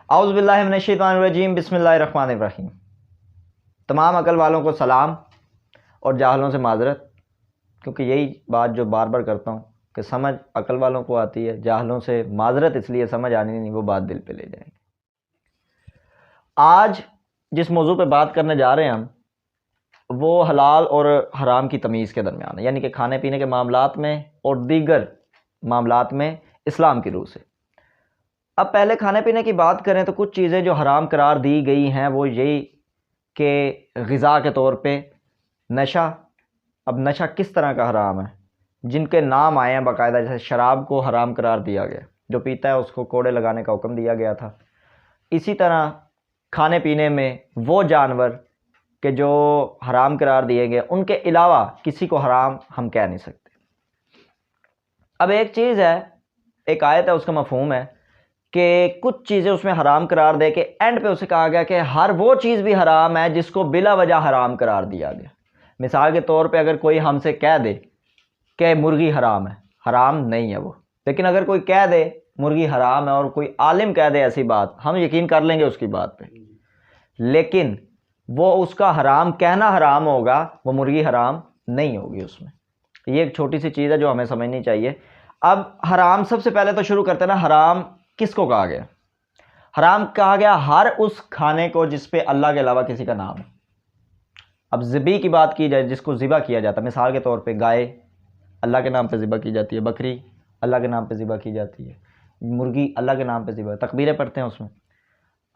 औज़ु बिल्लाहि मिनश शैतानिर रजीम, बिस्मिल्लाहिर रहमानिर रहीम। तमाम अकल वालों को सलाम और जाहलों से माजरत, क्योंकि यही बात जो बार बार करता हूँ कि समझ अकल वालों को आती है, जाहलों से माजरत इसलिए समझ आनी नहीं, वो बात दिल पे ले जाएंगे। आज जिस मौजू पे बात करने जा रहे हैं हम, वो हलाल और हराम की तमीज़ के दरमियान है, यानी कि खाने पीने के मामलात में और दीगर मामलात में इस्लाम की रूह से। अब पहले खाने पीने की बात करें तो कुछ चीज़ें जो हराम करार दी गई हैं वो यही कि ग़िज़ा के तौर पे नशा। अब नशा किस तरह का हराम है, जिनके नाम आए हैं बाकायदा, जैसे शराब को हराम करार दिया गया, जो पीता है उसको कोड़े लगाने का हुक्म दिया गया था। इसी तरह खाने पीने में वो जानवर के जो हराम करार दिए गए, उनके अलावा किसी को हराम हम कह नहीं सकते। अब एक चीज़ है, एक आयत है, उसका मफहूम है कि कुछ चीज़ें उसमें हराम करार दे के एंड पे उसे कहा गया कि हर वो चीज़ भी हराम है जिसको बिला वजह हराम करार दिया गया। मिसाल के तौर पे अगर कोई हमसे कह दे कि मुर्गी हराम है, हराम नहीं है वो, लेकिन अगर कोई कह दे मुर्गी हराम है और कोई आलिम कह दे ऐसी बात, हम यकीन कर लेंगे उसकी बात पे, लेकिन वो उसका हराम कहना हराम होगा, वो मुर्गी हराम नहीं होगी उसमें। ये एक छोटी सी चीज़ है जो हमें समझनी चाहिए। अब हराम सबसे पहले तो शुरू करते हैं ना, हराम किसको कहा गया? हराम कहा गया हर उस खाने को जिस पे अल्लाह के अलावा किसी का नाम है। अब ज़िबी की बात की जाए, जिसको ज़िबा किया जाता है, मिसाल के तौर पे गाय अल्लाह के नाम पे ज़िबा की जाती है, बकरी अल्लाह के नाम पे ज़िबा की जाती है, मुर्गी अल्लाह के नाम पे ज़िबा, तकबीरें पढ़ते हैं उसमें।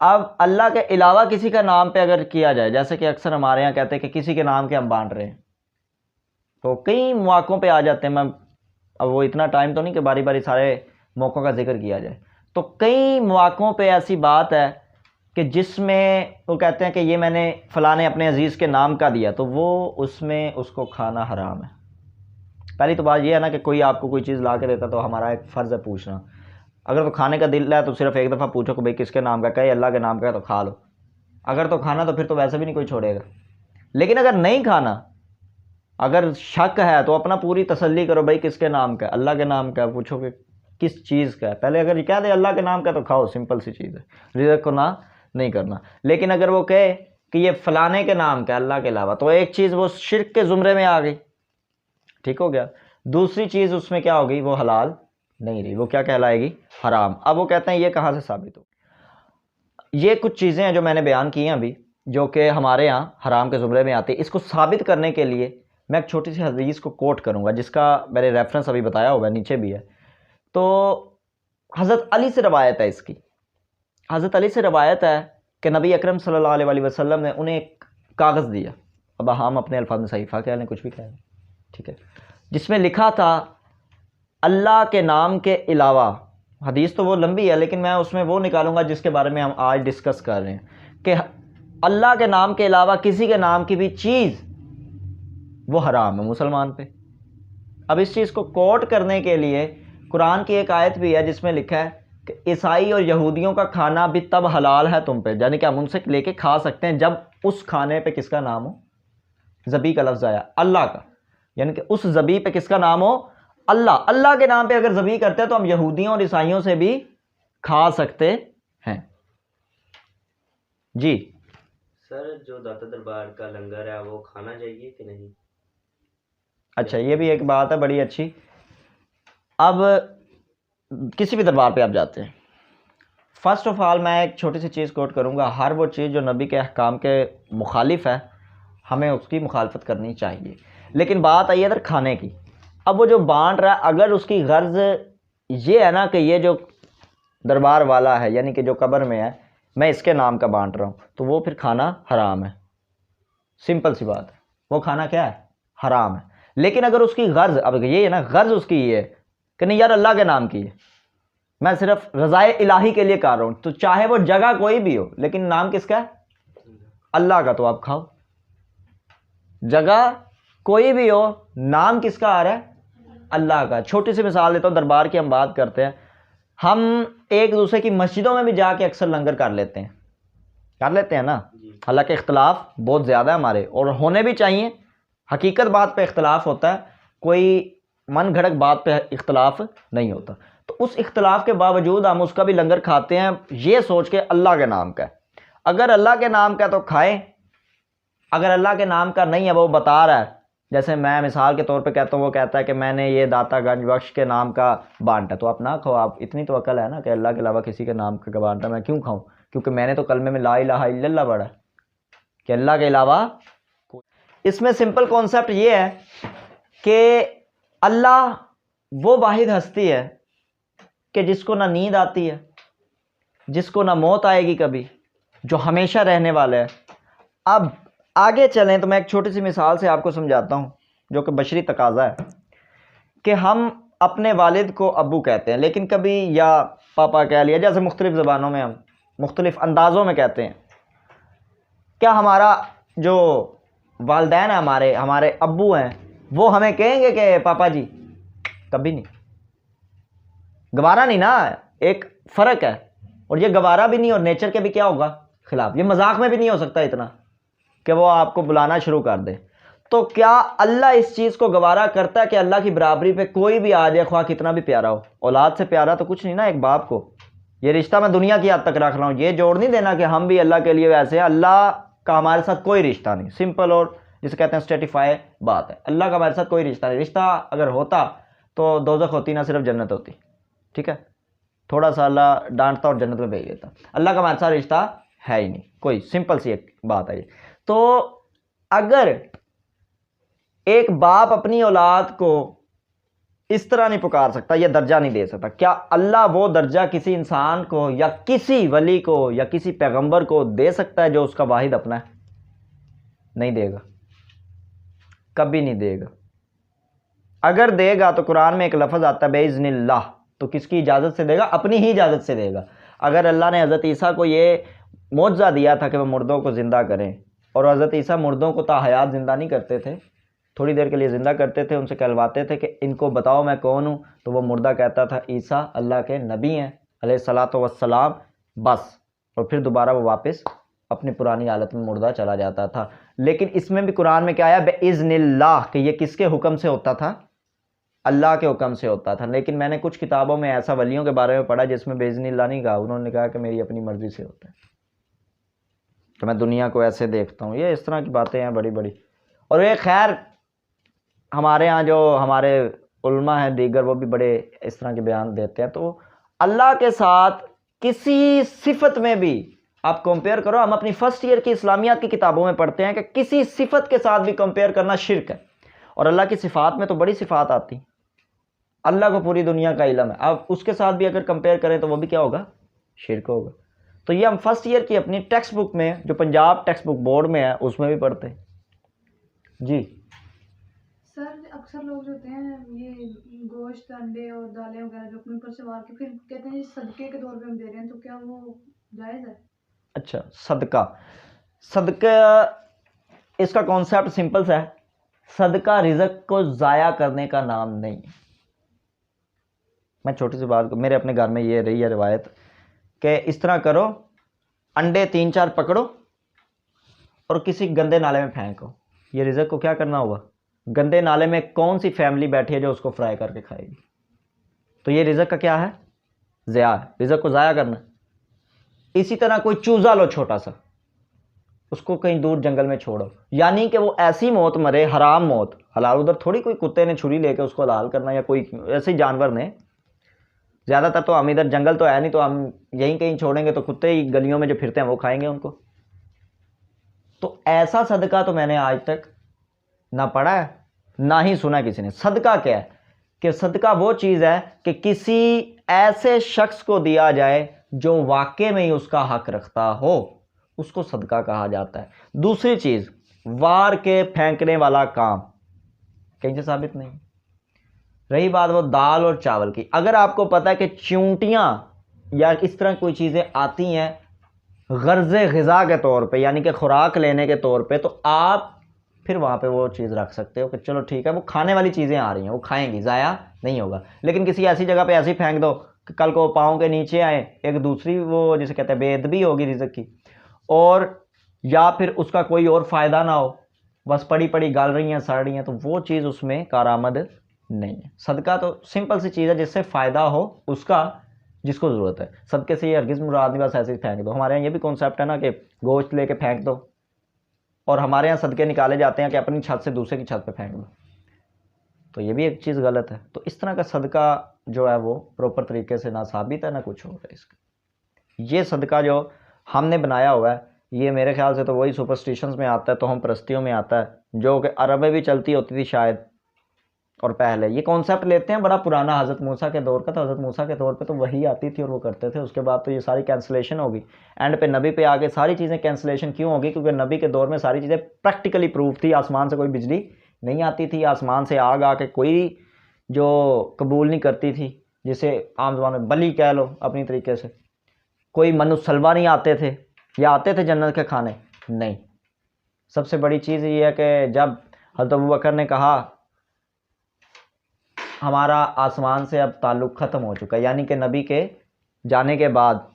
अब अल्लाह के अलावा किसी का नाम पे अगर किया जाए, जैसे कि अक्सर हमारे यहाँ कहते हैं कि किसी के नाम के हम बांट रहे हैं, तो कई मौक़ों पे आ जाते हैं। मैं अब वो इतना टाइम तो नहीं कि बारी बारी सारे मौक़ों का जिक्र किया जाए, तो कई मौक़ों पे ऐसी बात है कि जिसमें वो कहते हैं कि ये मैंने फ़लाँ ने अपने अज़ीज़ के नाम का दिया, तो वो उसमें उसको खाना हराम है। पहली तो बात ये है ना कि कोई आपको कोई चीज़ ला के देता तो हमारा एक फ़र्ज़ है पूछना। अगर तो खाने का दिल है तो सिर्फ एक दफ़ा पूछो कि भाई किसके नाम का, कहे अल्लाह के नाम का है तो खा लो। अगर तो खाना तो फिर तो वैसे भी नहीं कोई छोड़ेगा। लेकिन अगर नहीं खाना, अगर शक है तो अपना पूरी तसल्ली करो, भाई किसके नाम का है? अल्लाह के नाम का है। पूछो कि किस चीज़ का है। पहले अगर ये कह दे अल्लाह के नाम का तो खाओ, सिंपल सी चीज़ है, रिज़्क़ को ना नहीं करना। लेकिन अगर वो कहे कि ये फ़लाने के नाम का अल्लाह के अलावा, तो एक चीज़ वो शिर्क के ज़ुमरे में आ गई, ठीक हो गया। दूसरी चीज़ उसमें क्या हो गई, वो हलाल नहीं रही, वो क्या कहलाएगी? हराम। अब वो कहते हैं ये कहाँ से साबित हो? ये कुछ चीज़ें हैं जो मैंने बयान की हैं अभी, जो कि हमारे यहाँ हराम के ज़ुमरे में आती है। इसको साबित करने के लिए मैं एक छोटी सी हदीस को कोट करूँगा, जिसका मैंने रेफरेंस अभी बताया हुआ है, नीचे भी है। तो हज़रत अली से रवायत है इसकी। हज़रत अली से रवायत है कि नबी अकरम सल्लल्लाहु अलैहि वसल्लम ने उन्हें एक कागज़ दिया। अब हम अपने अल्फाज में सहीफ़ा कह लें, कुछ भी कह लें, ठीक है, जिसमें लिखा था अल्लाह के नाम के अलावा। हदीस तो वो लंबी है, लेकिन मैं उसमें वो निकालूंगा जिसके बारे में हम आज डिस्कस कर रहे हैं कि अल्लाह के नाम के अलावा किसी के नाम की भी चीज़ वो हराम है मुसलमान पे। अब इस चीज़ को कोट करने के लिए कुरान की एक आयत भी है जिसमें लिखा है कि ईसाई और यहूदियों का खाना भी तब हलाल है तुम पे, यानी कि हम उनसे लेके खा सकते हैं जब उस खाने पे किसका नाम हो? ज़बी का लफ्ज़ आया, अल्लाह का, यानी कि उस ज़बी पे किसका नाम हो? अल्लाह। अल्लाह के नाम पे अगर ज़बी करते हैं तो हम यहूदियों और ईसाइयों से भी खा सकते हैं। जी सर, जो दाता दरबार का लंगर है वो खाना चाहिए कि नहीं? अच्छा, ये भी एक बात है बड़ी अच्छी। अब किसी भी दरबार पे आप जाते हैं, फ़र्स्ट ऑफ़ ऑल मैं एक छोटी सी चीज़ कोट करूँगा, हर वो चीज़ जो नबी के अहकाम के मुखालिफ है हमें उसकी मुखालफत करनी चाहिए। लेकिन बात आई है इधर खाने की। अब वो जो बांट रहा है, अगर उसकी गर्ज ये है ना कि ये जो दरबार वाला है, यानी कि जो कब्र में है, मैं इसके नाम का बांट रहा हूँ, तो वो फिर खाना हराम है। सिंपल सी बात है, वो खाना क्या है? हराम है। लेकिन अगर उसकी गर्ज, अब ये है ना, गर्ज उसकी ये है कि नहीं यार अल्लाह के नाम की है, मैं सिर्फ रज़ाए इलाही के लिए कर रहा हूँ, तो चाहे वो जगह कोई भी हो, लेकिन नाम किसका है? अल्लाह का, तो आप खाओ। जगह कोई भी हो, नाम किसका आ रहा है? अल्लाह का। छोटी सी मिसाल देता हूँ, दरबार की हम बात करते हैं, हम एक दूसरे की मस्जिदों में भी जाके अक्सर लंगर कर लेते हैं ना। हालांकि इख्तलाफ बहुत ज़्यादा है हमारे, और होने भी चाहिए। हकीकत बात पे इख्तलाफ होता है, कोई मन घड़क बात पे इख्तलाफ नहीं होता। तो उस इख्तलाफ के बावजूद हम उसका भी लंगर खाते हैं ये सोच के अल्लाह के नाम का है। अगर अल्लाह के नाम का तो खाएं, अगर अल्लाह के नाम का नहीं है, वो बता रहा है, जैसे मैं मिसाल के तौर पे कहता हूँ, वो कहता है कि मैंने ये दातागंज बख्श के नाम का बांटा, तो आप ना खाओ। आप इतनी तो अकल है ना कि अल्लाह के अलावा किसी के नाम का बांटा मैं क्यों खाऊं? क्योंकि मैंने तो कलमे में ला इलाहा इल्लल्लाह पढ़ा है कि अल्लाह के अलावा। इसमें सिंपल कॉन्सेप्ट ये है कि अल्लाह वो वाहिद हस्ती है कि जिसको ना नींद आती है, जिसको ना मौत आएगी कभी, जो हमेशा रहने वाला है। अब आगे चलें तो मैं एक छोटी सी मिसाल से आपको समझाता हूँ, जो कि बशरी तकाजा है कि हम अपने वालिद को अब्बू कहते हैं, लेकिन कभी या पापा कह लिया, जैसे मुख्तलिफ़ ज़बानों में हम मुख्तलिफ़ अंदाज़ों में कहते हैं। क्या हमारा जो वालिदैन है, हमारे अब्बू हैं, वो हमें कहेंगे कि पापा जी? कभी नहीं, गवारा नहीं ना, एक फ़र्क है। और ये गवारा भी नहीं और नेचर के भी क्या होगा खिलाफ, ये मजाक में भी नहीं हो सकता इतना कि वो आपको बुलाना शुरू कर दे। तो क्या अल्लाह इस चीज़ को गवारा करता है कि अल्लाह की बराबरी पे कोई भी आ जाए, ख्वाह कितना भी प्यारा हो? औलाद से प्यारा तो कुछ नहीं ना एक बाप को। ये रिश्ता मैं दुनिया की हद तक रख रहा हूँ, ये जोड़ नहीं देना कि हम भी अल्लाह के लिए वैसे हैं। अल्लाह का हमारे साथ कोई रिश्ता नहीं, सिंपल और जिसे कहते हैं स्टेटिफाई बात है। अल्लाह का हमारे साथ कोई रिश्ता नहीं। रिश्ता अगर होता तो दोज़ख होती ना, सिर्फ जन्नत होती। ठीक है, थोड़ा सा अल्लाह डांटता और जन्नत में भेज देता। अल्लाह का हमारे साथ रिश्ता है ही नहीं कोई, सिंपल सी एक बात है ये। तो अगर एक बाप अपनी औलाद को इस तरह नहीं पुकार सकता, यह दर्जा नहीं दे सकता, क्या अल्लाह वो दर्जा किसी इंसान को या किसी वली को या किसी पैगंबर को दे सकता है जो उसका वाहिद अपना है? नहीं देगा, कभी नहीं देगा। अगर देगा तो कुरान में एक लफ्ज़ आता है बेइज़्निल्लाह, तो किसकी इजाज़त से देगा? अपनी ही इजाज़त से देगा। अगर अल्लाह ने हज़रत ईसा को ये मौजज़ा दिया था कि वह मुर्दों को ज़िंदा करें, और हज़रत ईसा मुर्दों को ताहयात ज़िंदा नहीं करते थे, थोड़ी देर के लिए ज़िंदा करते थे, उनसे कहलवाते थे कि इनको बताओ मैं कौन हूँ, तो वो मुर्दा कहता था ईसा अल्लाह के नबी हैं अलैहिस्सलातु वस्सलाम, बस। और फिर दोबारा वो वापस अपनी पुरानी हालत में मुर्दा चला जाता था। लेकिन इसमें भी कुरान में क्या आया? बेइज़्निल्लाह, कि ये किसके हुक्म से होता था? अल्लाह के हुक्म से होता था। लेकिन मैंने कुछ किताबों में ऐसा वलियों के बारे में पढ़ा जिसमें बेइज़्निल्लाह नहीं कहा, उन्होंने कहा कि मेरी अपनी मर्ज़ी से होता है, तो मैं दुनिया को ऐसे देखता हूँ। ये इस तरह की बातें हैं बड़ी बड़ी। और ये खैर हमारे यहाँ जो हमारे उलमा हैं दीगर, वो भी बड़े इस तरह के बयान देते हैं। तो अल्लाह के साथ किसी सिफत में भी आप कंपेयर करो, हम अपनी फर्स्ट ईयर की इस्लामियात की किताबों में पढ़ते हैं कि किसी सिफत के साथ भी कंपेयर करना शिर्क है। और अल्लाह की सिफात में तो बड़ी सिफात आती, अल्लाह को पूरी दुनिया का इल्म है, अब उसके साथ भी अगर कंपेयर करें तो वो भी क्या होगा? शिर्क होगा। तो ये हम फर्स्ट ईयर की अपनी टेक्स्ट बुक में, जो पंजाब टेक्स्ट बुक बोर्ड में है, उसमें भी पढ़ते हैं जी। सर अक्सर लोग जो होते हैं ये गोश्त, अंडे और दालें वगैरह जो अपने ऊपर से वार के फिर कहते हैं ये सदके के तौर पे हम दे रहे हैं, तो क्या वो जायज़ है? अच्छा, सदका, सदका इसका कॉन्सेप्ट सिंपल सा है। सदका रिज़्क को ज़ाया करने का नाम नहीं। मैं छोटी सी बात, मेरे अपने घर में ये रही है रिवायत कि इस तरह करो, अंडे 3-4 पकड़ो और किसी गंदे नाले में फेंको। ये रिज़्क को क्या करना होगा? गंदे नाले में कौन सी फैमिली बैठी है जो उसको फ्राई करके खाएगी? तो ये रिज़्क का क्या है? ज़या, रिज़्क को ज़ाया करना। इसी तरह कोई चूज़ा लो छोटा सा, उसको कहीं दूर जंगल में छोड़ो, यानी कि वो ऐसी मौत मरे, हराम मौत, हलाल उधर थोड़ी कोई कुत्ते ने छुरी लेके उसको हलाल करना, या कोई ऐसे जानवर ने। ज़्यादातर तो हम इधर जंगल तो है नहीं, तो हम यहीं कहीं छोड़ेंगे तो कुत्ते ही गलियों में जो फिरते हैं वो खाएंगे उनको। तो ऐसा सदका तो मैंने आज तक ना पढ़ा है ना ही सुना किसी ने। सदका क्या है? कि सदका वो चीज़ है कि किसी ऐसे शख्स को दिया जाए जो वाकई में ही उसका हक रखता हो, उसको सदका कहा जाता है। दूसरी चीज़, वार के फेंकने वाला काम कहीं से साबित नहीं। रही बात वो दाल और चावल की, अगर आपको पता है कि चूंटियाँ या इस तरह कोई चीज़ें आती हैं गर्ज़े ग़िज़ा के तौर पे, यानी कि खुराक लेने के तौर पे, तो आप फिर वहाँ पे वो चीज़ रख सकते हो कि चलो ठीक है, वो खाने वाली चीज़ें आ रही हैं, वो खाएंगी, ज़ाया नहीं होगा। लेकिन किसी ऐसी जगह पे ऐसे ही फेंक दो कि कल को पाँव के नीचे आए, एक दूसरी वो जिसे कहते हैं बेअदबी होगी रिज़्क की, और या फिर उसका कोई और फ़ायदा ना हो, बस पड़ी पड़ी गल रही हैं, सड़ रही हैं, तो वो चीज़ उसमें कारामद नहीं है। सदका तो सिंपल सी चीज़ है, जिससे फ़ायदा हो उसका, जिसको ज़रूरत है। सदके से ये हरगिज़ मुराद नहीं बस ऐसे ही फेंक दो। हमारे यहाँ ये भी कॉन्सेप्ट है ना कि गोश्त लेके फेंक दो, और हमारे यहाँ सदके निकाले जाते हैं कि अपनी छत से दूसरे की छत पे फेंक दो, तो ये भी एक चीज़ गलत है। तो इस तरह का सदका जो है वो प्रॉपर तरीके से ना साबित है ना कुछ हो रहा है इसका। ये सदका जो हमने बनाया हुआ है, ये मेरे ख्याल से तो वही सुपरस्टिशंस में आता है, तो हम परस्तियों में आता है, जो कि अरब में भी चलती होती थी शायद। और पहले ये कॉन्सेप्ट लेते हैं बड़ा पुराना, हज़रत मूसा के दौर का, तो हज़रत मूसा के दौर पे तो वही आती थी और वो करते थे। उसके बाद तो ये सारी कैंसलेशन होगी, एंड पे नबी पे आके सारी चीज़ें कैंसलेशन क्यों होगी? क्योंकि नबी के दौर में सारी चीज़ें प्रैक्टिकली प्रूफ थी। आसमान से कोई बिजली नहीं आती थी, आसमान से आग आके कोई जो कबूल नहीं करती थी, जिसे आम ज़बान में बली कह लो अपनी तरीके से। कोई मनुसलवा नहीं आते थे, या आते थे जन्नत के खाने? नहीं। सबसे बड़ी चीज़ ये है कि जब हज़रत अबू बकर ने कहा हमारा आसमान से अब ताल्लुक़ ख़त्म हो चुका है, यानी कि नबी के जाने के बाद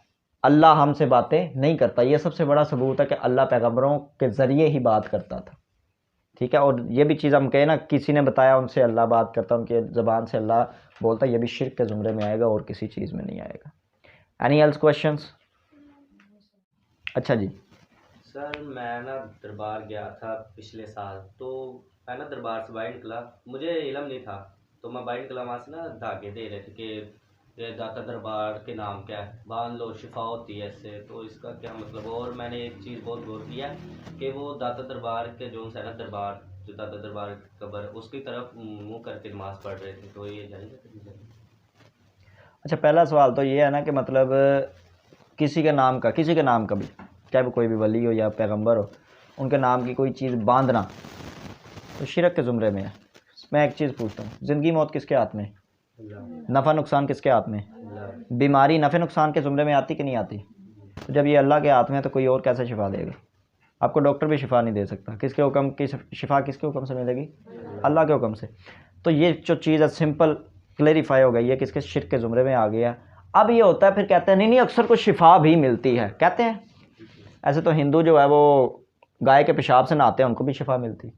अल्लाह हमसे बातें नहीं करता, ये सबसे बड़ा सबूत है कि अल्लाह पैगंबरों के ज़रिए ही बात करता था। ठीक है, और ये भी चीज़ हम कहें ना, किसी ने बताया उनसे अल्लाह बात करता, उनके ज़बान से अल्लाह बोलता, ये भी शिर्क के ज़ुमरे में आएगा और किसी चीज़ में नहीं आएगा। Any else questions? अच्छा जी। सर मैं ना दरबार गया था पिछले साल, तो मैं ना दरबार से बाहर निकला, मुझे इल्म नहीं था, तो मैं बाहर निकला, वहाँ से ना धागे दे रहे थे कि ये दाता दरबार के नाम क्या है, बांध लो शिफा होती है इससे, तो इसका क्या मतलब? और मैंने एक चीज़ बहुत गौर किया कि वो दाता दरबार के जो है ना, दरबार जो दाता दरबार की कब्र है, उसकी तरफ मुँह करके नमाज़ पढ़ रहे थे, तो ये जाएगा? अच्छा, पहला सवाल तो ये है ना कि मतलब किसी के नाम का भी, चाहे वो कोई भी वली हो या पैगंबर हो, उनके नाम की कोई चीज़ बांधना तो शिरक के ज़ुमरे में है। मैं एक चीज़ पूछता हूँ, ज़िंदगी मौत किसके हाथ में? नफ़ा नुकसान किसके हाथ में? बीमारी नफ़े नुकसान के ज़ुमरे में आती कि नहीं आती? तो जब ये अल्लाह के हाथ में है तो कोई और कैसे शिफा देगा? आपको डॉक्टर भी शिफा नहीं दे सकता। किसके हुक्म की शिफा किसके हुक्म से मिलेगी? अल्लाह के हुक्म से। तो ये जो चीज़ है सिंपल क्लेरिफाई हो गई है कि इसके शिरक के ज़ुमरे में आ गया। अब ये होता है फिर कहते हैं नहीं अक्सर को शिफा भी मिलती है, कहते हैं ऐसे तो हिंदू जो है वो गाय के पेशाब से नहाते हैं, उनको भी शिफा मिलती।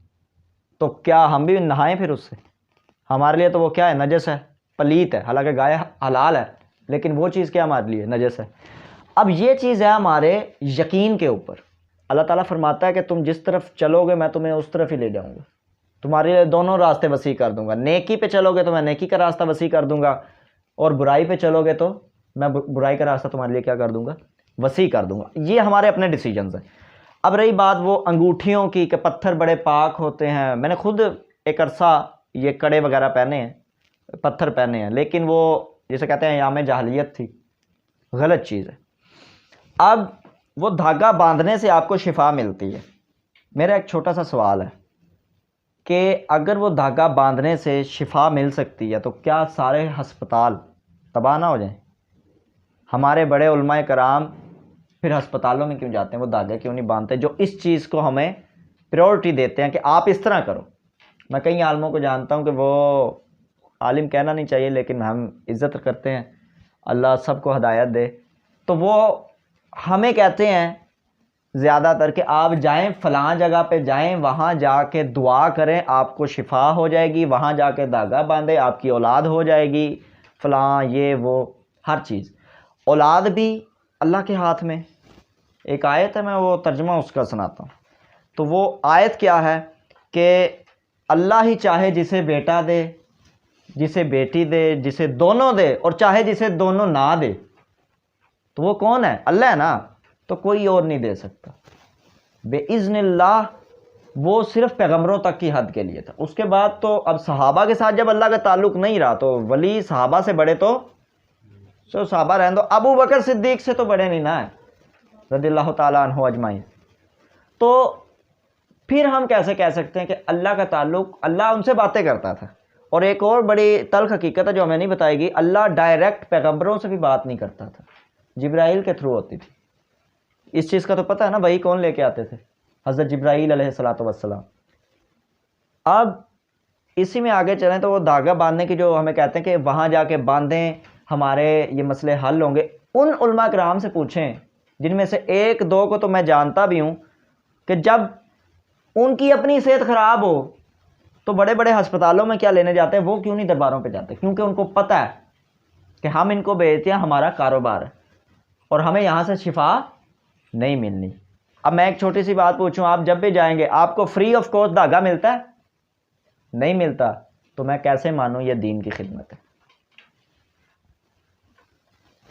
तो क्या हम भी नहाएं फिर उससे? हमारे लिए तो वो क्या है? नजस है, पलीत है। हालांकि गाय हलाल है, लेकिन वो चीज़ क्या हमारे लिए? नजस है। अब ये चीज़ है हमारे यकीन के ऊपर। अल्लाह ताला फरमाता है कि तुम जिस तरफ चलोगे मैं तुम्हें उस तरफ ही ले जाऊँगा, तुम्हारे लिए दोनों रास्ते वसी कर दूँगा। नेकी पे चलोगे तो मैं नेकी का रास्ता वसी कर दूँगा, और बुराई पे चलोगे तो मैं बुराई का रास्ता तुम्हारे लिए क्या कर दूँगा? वसी कर दूँगा। ये हमारे अपने डिसीजंस हैं। अब रही बात वो अंगूठियों की कि पत्थर बड़े पाक होते हैं, मैंने खुद एक अरसा ये कड़े वगैरह पहने हैं, पत्थर पहने हैं, लेकिन वो जिसे कहते हैं याम जाहलियत थी, गलत चीज़ है। अब वो धागा बांधने से आपको शिफा मिलती है। मेरा एक छोटा सा सवाल है कि अगर वो धागा बांधने से शिफा मिल सकती है तो क्या सारे हस्पताल तबाह ना हो जाएं? हमारे बड़े उलमाए कराम फिर हस्पतालों में क्यों जाते हैं? वो धागे क्यों नहीं बांधते जो इस चीज़ को हमें प्रायोरिटी देते हैं कि आप इस तरह करो? मैं कई आलमों को जानता हूं कि वो आलिम कहना नहीं चाहिए, लेकिन हम इज़्ज़त करते हैं, अल्लाह सबको हदायत दे, तो वो हमें कहते हैं ज़्यादातर कि आप जाएं फ़लाँ जगह पे जाएं, वहाँ जाके दुआ करें, आपको शिफा हो जाएगी, वहाँ जाके धागा बांधे, आपकी औलाद हो जाएगी, फ़लाँ ये वो हर चीज़। औलाद भी अल्लाह के हाथ में। एक आयत है, मैं वो तर्जुमा उसका सुनाता हूँ। तो वो आयत क्या है कि अल्लाह ही चाहे जिसे बेटा दे, जिसे बेटी दे, जिसे दोनों दे, और चाहे जिसे दोनों ना दे। तो वो कौन है? अल्लाह है ना, तो कोई और नहीं दे सकता। बेइज़्निल्लाह वो सिर्फ पैगंबरों तक की हद के लिए था। उसके बाद तो अब सहाबा के साथ जब अल्लाह का ताल्लुक़ नहीं रहा तो वली सहाबा से बड़े तो सहाबा रहने दो, अबू बकर सिद्दीक से तो बड़े नहीं ना है, रज़ियल्लाहु ताला अन्हु अजमाइन। तो फिर हम कैसे कह सकते हैं कि अल्लाह का ताल्लुक़, अल्लाह उनसे बातें करता था। और एक और बड़ी तल्ख़ हकीकत है जो हमें नहीं बताएगी, अल्लाह डायरेक्ट पैगंबरों से भी बात नहीं करता था, जिब्राइल के थ्रू होती थी। इस चीज़ का तो पता है ना, वही कौन लेके आते थे? हज़रत जिब्राइल अलैहिस्सलातु वस्सलाम। अब इसी में आगे चलें तो वो धागा बांधने की जो हमें कहते हैं कि वहाँ जाके बांधें, हमारे ये मसले हल होंगे, उन उलमा कराम से पूछें, जिनमें से एक दो को तो मैं जानता भी हूँ कि जब उनकी अपनी सेहत ख़राब हो तो बड़े बड़े अस्पतालों में क्या लेने जाते हैं, वो क्यों नहीं दरबारों पे जाते? क्योंकि उनको पता है कि हम इनको बेचते हैं, हमारा कारोबार है और हमें यहाँ से शिफा नहीं मिलनी। अब मैं एक छोटी सी बात पूछूं, आप जब भी जाएंगे आपको फ्री ऑफ कॉस्ट धागा मिलता है? नहीं मिलता। तो मैं कैसे मानूं ये दीन की खिदमत है?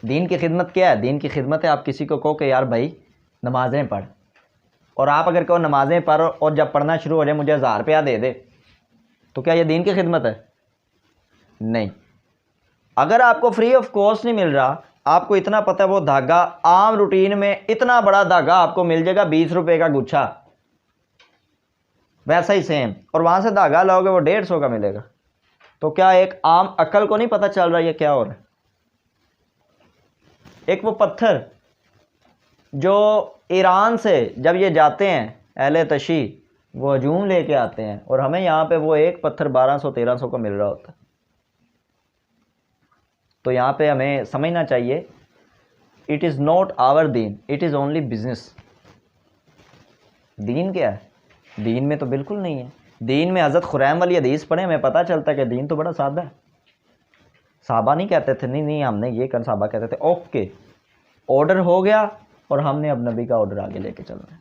दीन की खिदमत क्या है? दीन की खिदमत है आप किसी को कहो कि यार भाई नमाजें पढ़, और आप अगर कहो नमाजें पढ़ और जब पढ़ना शुरू हो जाए मुझे 1000 रुपया दे दे, तो क्या ये दीन की खिदमत है? नहीं। अगर आपको फ्री ऑफ कॉस्ट नहीं मिल रहा, आपको इतना पता है वो धागा आम रूटीन में इतना बड़ा धागा आपको मिल जाएगा 20 रुपए का गुच्छा, वैसा ही सेम, और वहां से धागा लाओगे वो 150 का मिलेगा, तो क्या एक आम अक्ल को नहीं पता चल रहा ये क्या हो रहा है? एक वो पत्थर जो ईरान से जब ये जाते हैं अहले तशी, वो हजूम लेके आते हैं और हमें यहाँ पे वो एक पत्थर 1200-1300 का मिल रहा होता है। तो यहाँ पे हमें समझना चाहिए it is not our Deen, it is only business. दीन क्या है? दीन में तो बिल्कुल नहीं है। दीन में हज़रत खुरैम वाली हदीस पढ़े, हमें पता चलता है कि दीन तो बड़ा सादा है। साहबा नहीं कहते थे नहीं नहीं हमने ये कर, साहबा कहते थे ओके ऑर्डर हो गया और हमने अब नबी का ऑर्डर आगे लेके चलना है।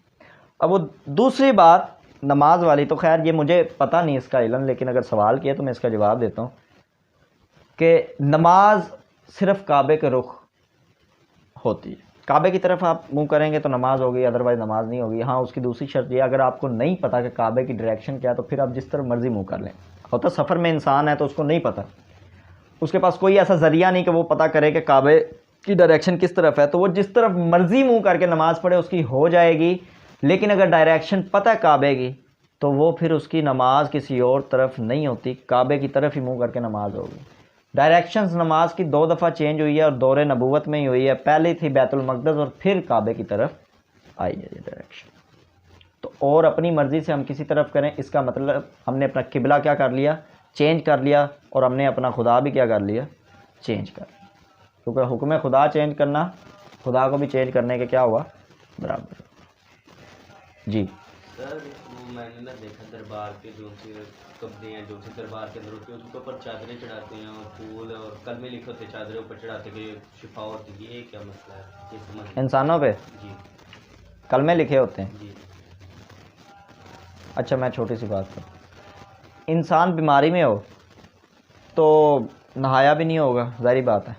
अब वो दूसरी बात नमाज वाली, तो खैर ये मुझे पता नहीं इसका इल्म, लेकिन अगर सवाल किया तो मैं इसका जवाब देता हूँ कि नमाज सिर्फ काबे के रुख होती है। काबे की तरफ आप मुंह करेंगे तो नमाज होगी, अदरवाइज़ नमाज नहीं होगी। हाँ, उसकी दूसरी शर्त ये, अगर आपको नहीं पता कि काबे की डायरेक्शन क्या है तो फिर आप जिस तरफ मर्ज़ी मुंह कर लें। होता सफ़र में इंसान है तो उसको नहीं पता, उसके पास कोई ऐसा ज़रिया नहीं कि वो पता करे कि काबे की डायरेक्शन किस तरफ है, तो वो जिस तरफ मर्ज़ी मुंह करके नमाज़ पढ़े उसकी हो जाएगी। लेकिन अगर डायरेक्शन पता है काबे की, तो वो फिर उसकी नमाज किसी और तरफ नहीं होती, काबे की तरफ ही मुंह करके नमाज होगी। डायरेक्शंस नमाज की 2 दफ़ा चेंज हुई है और दौरे नबूवत में ही हुई है। पहले थी बैतुल मक़दस और फिर काबे की तरफ आई है ये डायरेक्शन। तो और अपनी मर्ज़ी से हम किसी तरफ करें, इसका मतलब हमने अपना किबला क्या कर लिया, चेंज कर लिया, और हमने अपना खुदा भी क्या कर लिया, चेंज कर लिया। क्योंकि हुक्म खुदा चेंज करना खुदा को भी चेंज करने के क्या हुआ, बराबर। जी सर वो मैंने ना देखा दरबार के जो से कब्जे हैं जो से दरबार के अंदर होते हैं उसके ऊपर चादरें चढ़ाते हैं और फूल और कलमे लिखे होते हैं चादरें ऊपर चढ़ाते कि शिफा होती है, ये क्या मसला है? ये समझ इंसानों पे जी कलमे लिखे होते हैं। जी अच्छा मैं छोटी सी बात करूँ, इंसान बीमारी में हो तो नहाया भी नहीं होगा, ज़ाहिर बात है।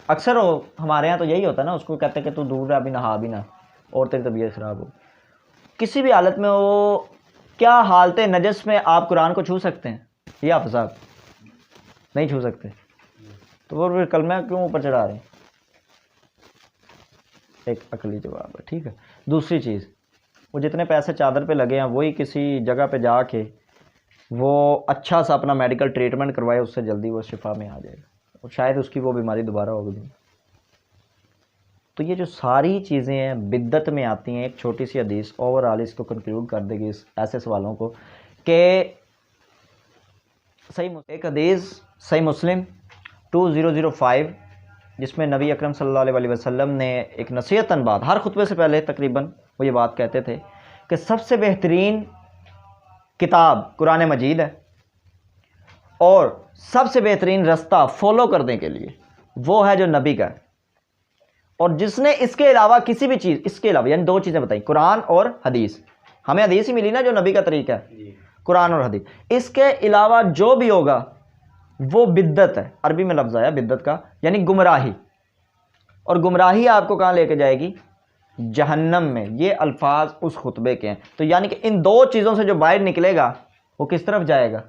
अक्सर हो हमारे यहाँ तो यही होता है ना, उसको कहते हैं कि तू दूर रह, अभी नहा भी ना और तेरी तबीयत ख़राब हो। किसी भी हालत में हो, क्या हालत नजस में आप कुरान को छू सकते हैं? ये आप साहब नहीं छू सकते, तो वो फिर कलमा क्यों ऊपर चढ़ा रहे हैं? एक अकली जवाब है, ठीक है। दूसरी चीज़, वो जितने पैसे चादर पे लगे हैं वही किसी जगह पे जाके वो अच्छा सा अपना मेडिकल ट्रीटमेंट करवाए, उससे जल्दी वो शिफा में आ जाएगा और शायद उसकी वो बीमारी दोबारा होगी। तो ये जो सारी चीज़ें हैं बिद्दत में आती हैं। एक छोटी सी हदीस ओवरऑल इसको कंक्लूड कर देगी इस ऐसे सवालों को कि एक हदीस सही मुस्लिम 2005 जिसमें नबी अकरम सल्लल्लाहु अलैहि वसल्लम ने एक नसीहतन बात हर खुतबे से पहले तकरीबन वो ये बात कहते थे कि सबसे बेहतरीन किताब कुरान मजीद है और सबसे बेहतरीन रास्ता फॉलो करने के लिए वो है जो नबी का है। और जिसने इसके अलावा किसी भी चीज़, इसके अलावा यानी 2 चीज़ें बताई, कुरान और हदीस, हमें हदीस ही मिली ना जो नबी का तरीका है, कुरान और हदीस, इसके अलावा जो भी होगा वो बिद्दत है। अरबी में लफ्ज़ आया बिद्दत का, यानी गुमराही। और गुमराही आपको कहाँ लेके जाएगी? जहन्नम में। ये अल्फाज उस खुतबे के हैं। तो यानी कि इन 2 चीज़ों से जो बाहर निकलेगा वो किस तरफ जाएगा?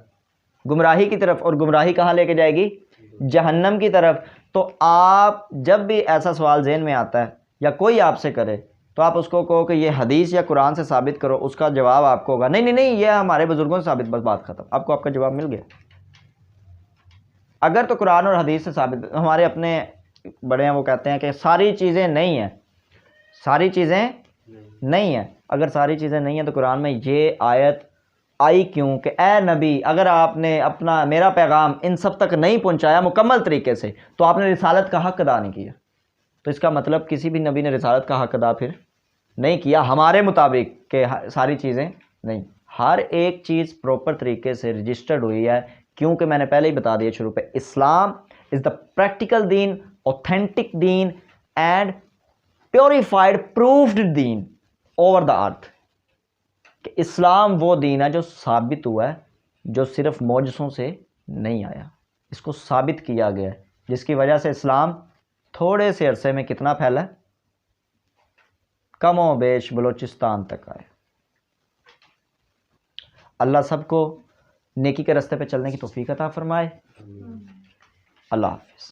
गुमराही की तरफ। और गुमराही कहाँ लेके जाएगी? जहन्नम की तरफ। तो आप जब भी ऐसा सवाल जहन में आता है या कोई आपसे करे तो आप उसको कहो कि ये हदीस या कुरान से साबित करो, उसका जवाब आपको होगा नहीं नहीं नहीं ये हमारे बुजुर्गों से साबित, बस बात खत्म। आपको आपका जवाब मिल गया। अगर तो कुरान और हदीस से साबित, हमारे अपने बड़े हैं वो कहते हैं कि सारी चीज़ें नहीं हैं, सारी चीज़ें नहीं हैं। अगर सारी चीज़ें नहीं हैं तो कुरान में ये आयत आई क्यों कि ए नबी अगर आपने अपना मेरा पैगाम इन सब तक नहीं पहुंचाया मुकम्मल तरीके से तो आपने रिसालत का हक अदा नहीं किया। तो इसका मतलब किसी भी नबी ने रिसालत का हक अदा फिर नहीं किया हमारे मुताबिक कि सारी चीज़ें नहीं। हर एक चीज़ प्रॉपर तरीके से रजिस्टर्ड हुई है, क्योंकि मैंने पहले ही बता दिया शुरू पे, इस्लाम is the practical Deen, authentic Deen and purified proofed Deen over the earth. कि इस्लाम वो दीन है जो साबित हुआ है, जो सिर्फ मौजज़ों से नहीं आया, इसको साबित किया गया है, जिसकी वजह से इस्लाम थोड़े से अरसे में कितना फैला, कमो बेश बलोचिस्तान तक आए। अल्लाह सबको नेकी के रास्ते पे चलने की तौफीक अता फरमाए। अल्लाह हाफ़िज़।